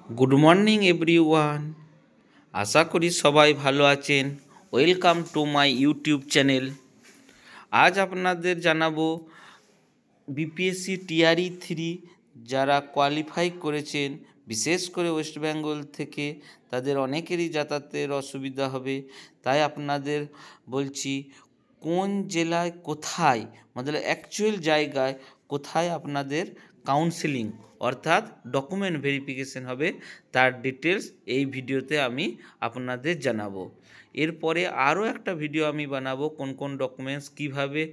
Good morning everyone. আশা করি সবাই ভালো আছেন। Welcome to my YouTube channel. আজ আপনাদের জানাবো বিপিএসসি টিআরই 3 যারা কোয়ালিফাই করেছেন, বিশেষ করে ওয়েস্ট বেঙ্গল থেকে, তাদের অনেকেরই যাতায়াতের অসুবিধা হবে। তাই আপনাদের বলছি কোন জেলায় কোথায়, মানে অ্যাকচুয়াল জায়গায় কোথায় আপনাদের কাউন্সেলিং অর্থাৎ ডকুমেন্ট ভেরিফিকেশন হবে, তার ডিটেলস এই ভিডিওতে আমি আপনাদের জানাবো। এরপরে আরও একটা ভিডিও আমি বানাবো কোন কোন ডকুমেন্টস কীভাবে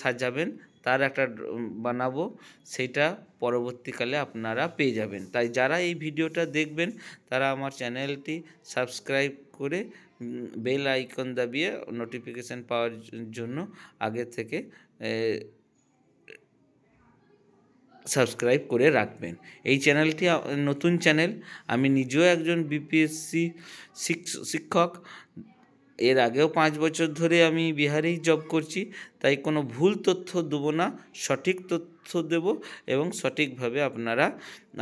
সাজাবেন, তার একটা বানাবো, সেটা পরবর্তীকালে আপনারা পেয়ে যাবেন। তাই যারা এই ভিডিওটা দেখবেন তারা আমার চ্যানেলটি সাবস্ক্রাইব করে বেল আইকন দাবিয়ে নোটিফিকেশান পাওয়ার জন্য আগে থেকে সাবস্ক্রাইব করে রাখবেন। এই চ্যানেলটি নতুন চ্যানেল। আমি নিজেও একজন বিপিএসসি শিক্ষক। এর আগেও 5 বছর ধরে আমি বিহারেই জব করছি। তাই কোনো ভুল তথ্য দেবো না, সঠিক তথ্য দেব এবং সঠিকভাবে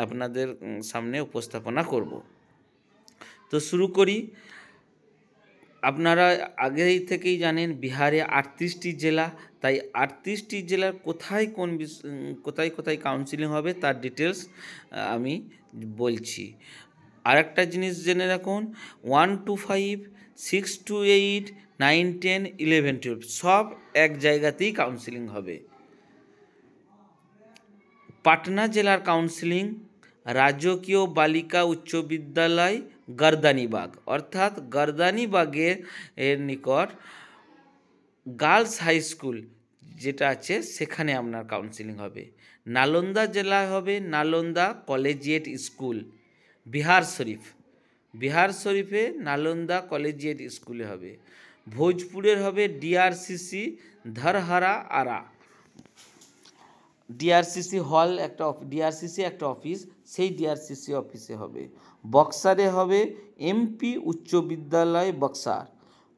আপনাদের সামনে উপস্থাপনা করব। তো শুরু করি। আপনারা আগেই থেকেই জানেন বিহারে 38টি জেলা। তাই 38টি জেলার কোথায় কোথায় কাউন্সিলিং হবে তার ডিটেলস আমি বলছি। আর একটা জিনিস জেনে রাখুন, 1 to 5, 6 to 8, 9, 10, 11, 12 সব এক জায়গাতেই কাউন্সিলিং হবে। পাটনা জেলার কাউন্সিলিং রাজকীয় বালিকা উচ্চ বিদ্যালয় গর্দানিবাগ, অর্থাৎ গর্দানিবাগের নিকট গার্লস হাই স্কুল যেটা আছে সেখানে আপনার কাউন্সিলিং হবে। নালন্দা জেলায় হবে নালন্দা কলেজিয়েট স্কুল বিহার শরীফে নালন্দা কলেজিয়েট স্কুলে হবে। ভোজপুরের হবে ডিআরসিসি ধরহারা আরা, ডিআরসিসি হল ডিআরসিসি একটা অফিস, সেই ডিআরসিসি অফিসে হবে। বক্সারে হবে এমপি উচ্চ বিদ্যালয় বক্সার।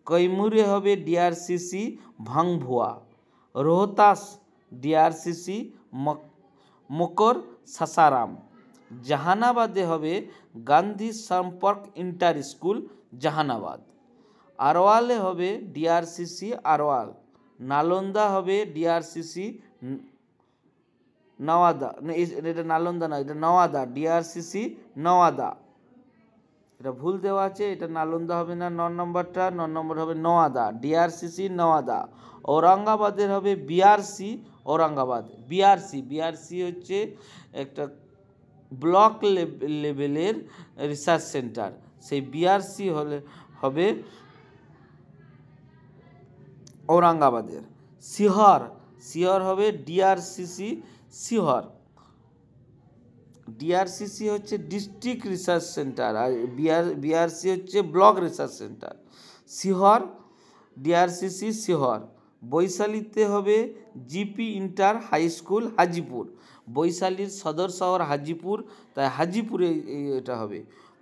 কৈমুরে হবে ডিআরসিসি ভাংভুয়া। রোহতাস ডিআরসিসি মকর সাসারাম। জাহানাবাদে হবে গান্ধী সম্পর্ক ইন্টার স্কুল জাহানাবাদ। আরওয়ালে হবে ডিআরসিসি আরওয়াল। নালন্দা হবে ডিআরসিসি নওয়াদা, এটা নালন্দা না, এটা নওয়াদা, ডিআরসিসি নওয়াদা। এটা ভুল দেওয়া আছে, এটা নালন্দা হবে না, 9 নম্বরটা, 9 নম্বর হবে নওয়াদা, ডিআরসিসি নওয়াদা। ঔরঙ্গাবাদের হবে বিআরসি ঔরঙ্গাবাদ। বিআরসি হচ্ছে একটা ব্লক লেভেলের রিসার্চ সেন্টার, সেই বিআরসি হবে ঔরঙ্গাবাদের। শিহর হবে ডিআরসিসি শিহর। ডিআরসিসি হচ্ছে ডিস্ট্রিক্ট রিসার্চ সেন্টার আর বিআরসি হচ্ছে ব্লক রিসার্চ সেন্টার। শিহর ডিআরসিসি শিহর। বৈশালীতে হবে GP inter high school Hajipur. বৈশালীর সদর শহর হাজিপুর, তাই হাজিপুরে এটা হবে।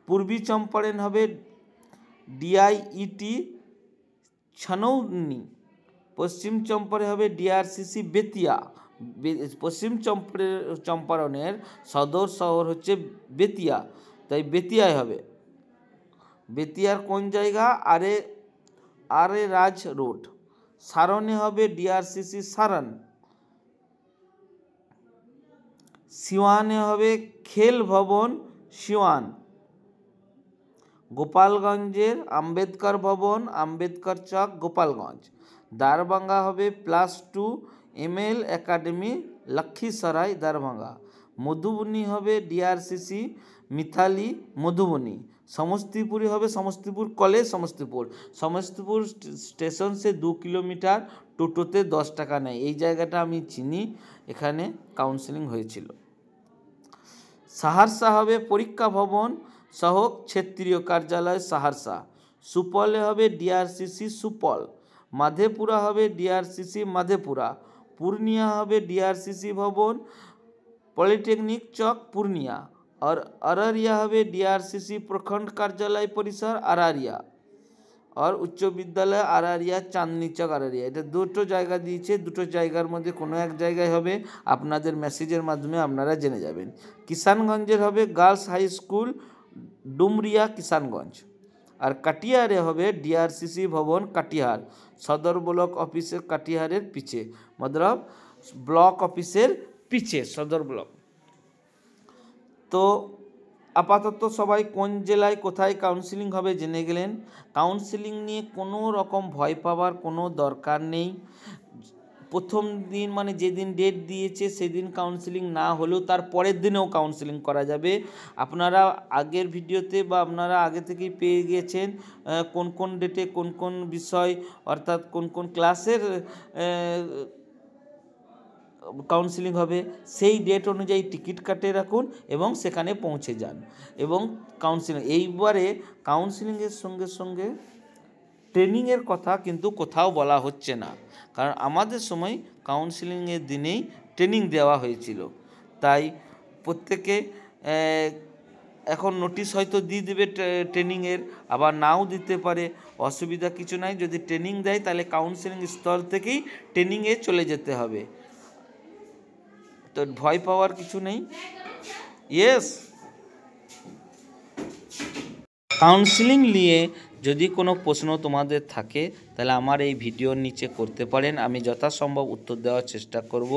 পূর্বী চম্পারণ হবে ডিআইইটি ছনৌনি। পশ্চিম চম্পারণে হবে ডিআরসিসি বেতিয়া। পশ্চিম চম্পারণের সদর শহর হচ্ছে বেতিয়া, তাই বেতিয়ায় হবে। বেতিয়ার কোন জায়গা? আরে রাজ রোড। সারনে হবে ডিআরসিসি সারন। সিওয়ানে হবে খেল ভবন সিওয়ান। গোপালগঞ্জের আম্বেদকর ভবন আম্বেদকর চক গোপালগঞ্জ। দারভাঙ্গা হবে +2 ML একাডেমি লক্ষ্মীসরাই দারভাঙ্গা। মধুবনী হবে ডিআরসিসি মিথালি মধুবনী। समस्तीपुरी হবে समस्तीपुर कॉलेज समस्तीपुर स्टेशन से 2 किलोमीटर। টোটোতে 10 টাকা নেয়। এই জায়গাটা আমি চিনি, এখানে কাউন্সেলিং হয়েছিল। সাহারসা হবে পরীক্ষা ভবন সহ ক্ষেত্রীয় কার্যালয় সাহারসা। সুপলে হবে ডিআরসিসি সুপল। মাধেপুরা হবে ডিআরসিসি মাধেপুরা। পূর্ণিয়া হবে ডিআরসিসি ভবন पॉलिटेक्निक चौक पूर्णिया। और अररिया হবে ডিআরসিসি প্রখণ্ড কার্যালয় পরিসর আরারিয়া। আর উচ্চ বিদ্যালয় আরারিয়া চাঁদনি চক আরারিয়া। এটা দুটো জায়গা দিয়েছে, দুটো জায়গার মধ্যে কোনো এক জায়গায় হবে, আপনাদের মেসেজের মাধ্যমে আপনারা জেনে যাবেন। কিষানগঞ্জের হবে girls high school Dumaria Kishanganj. আর কাটিহারে হবে ডিআরসিসি ভবন কাটিহার, সদর ব্লক অফিসের কাটিহারের পিছে, মতলব ব্লক অফিসের পিছে সদর ব্লক। তো আপাতত সবাই কোন জেলায় কোথায় কাউন্সিলিং হবে জেনে গেলেন। কাউন্সিলিং নিয়ে কোনো রকম ভয় পাওয়ার কোনো দরকার নেই। প্রথম দিন মানে যেদিন ডেট দিয়েছে সেদিন কাউন্সিলিং না হলেও তার পরের দিনেও কাউন্সিলিং করা যাবে। আপনারা আগের ভিডিওতে বা আপনারা আগে থেকেই পেয়ে গিয়েছেন কোন কোন ডেটে কোন কোন বিষয় অর্থাৎ কোন কোন ক্লাসের কাউন্সিলিং হবে। সেই ডেট অনুযায়ী টিকিট কাটে রাখুন এবং সেখানে পৌঁছে যান এবং কাউন্সিলিং। এইবারে কাউন্সিলিংয়ের সঙ্গে সঙ্গে ট্রেনিংয়ের কথা কিন্তু কোথাও বলা হচ্ছে না, কারণ আমাদের সময় কাউন্সিলিংয়ের দিনেই ট্রেনিং দেওয়া হয়েছিল। তাই প্রত্যেকে এখন নোটিশ হয়তো দিয়ে দেবে ট্রেনিংয়ের, আবার নাও দিতে পারে, অসুবিধা কিছু নাই। যদি ট্রেনিং দেয় তাহলে কাউন্সিলিং স্তর থেকেই ট্রেনিংয়ে চলে যেতে হবে, তো ভয় পাওয়ার কিছু নেই। ইয়েস, কাউন্সিলিং নিয়ে যদি কোনো প্রশ্ন তোমাদের থাকে তাহলে আমার এই ভিডিওর নিচে করতে পারেন, আমি যথাসম্ভব উত্তর দেওয়ার চেষ্টা করব।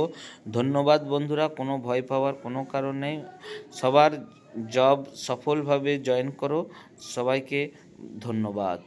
ধন্যবাদ বন্ধুরা, কোনো ভয় পাওয়ার কোনো কারণ নেই। সবার জব সফলভাবে জয়েন করো। সবাইকে ধন্যবাদ।